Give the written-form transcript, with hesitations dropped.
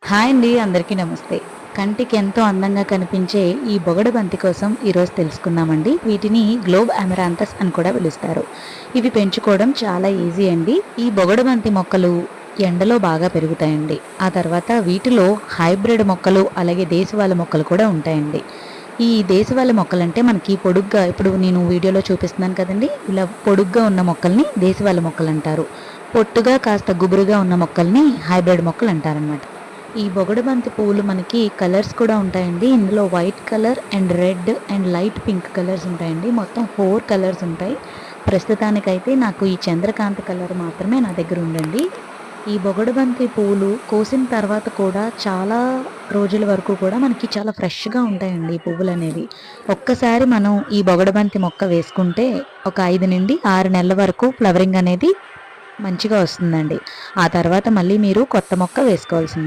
Hi అండి, అందరికీ నమస్తే. కంటికి ఎంతో అందంగా కనిపించే ఈ బొగడ బంతి కోసం ఈరోజు తెలుసుకుందామండి. వీటిని గ్లోబ్ అమెరాంతస్ అని కూడా పిలుస్తారు. ఇవి పెంచుకోవడం చాలా ఈజీ అండి. ఈ బొగడ బంతి మొక్కలు ఎండలో బాగా పెరుగుతాయండి. ఆ తర్వాత వీటిలో హైబ్రిడ్ మొక్కలు అలాగే దేశవాళీ మొక్కలు కూడా ఉంటాయండి. ఈ దేశవాళీ మొక్కలంటే మనకి పొడుగ్గా ఇప్పుడు నేను వీడియోలో చూపిస్తున్నాను కదండి, ఇలా పొడుగ్గా ఉన్న మొక్కల్ని దేశవాళీ మొక్కలు అంటారు. పొట్టుగా కాస్త గుబురుగా ఉన్న మొక్కల్ని హైబ్రిడ్ మొక్కలు అంటారనమాట. ఈ బొగడబంతి పువ్వులు మనకి కలర్స్ కూడా ఉంటాయండి. ఇందులో white colour and red and light pink colours ఉంటాయండి. మొత్తం 4 కలర్స్ ఉంటాయి. ప్రస్తుతానికైతే నాకు ఈ చంద్రకాంత కలర్ మాత్రమే నా దగ్గర ఉందండి. ఈ బొగడబంతి పువ్వులు కోసిన తర్వాత కూడా చాలా రోజుల వరకు కూడా మనకి చాలా ఫ్రెష్గా ఉంటాయండి ఈ పువ్వులు అనేవి. ఒక్కసారి మనం ఈ బొగడబంతి మొక్క వేసుకుంటే ఒక 5 నుండి 6 నెలల వరకు ఫ్లవరింగ్ అనేది మంచిగా వస్తుందండి. ఆ తర్వాత మళ్ళీ మీరు కొత్త మొక్క వేసుకోవాల్సిందే.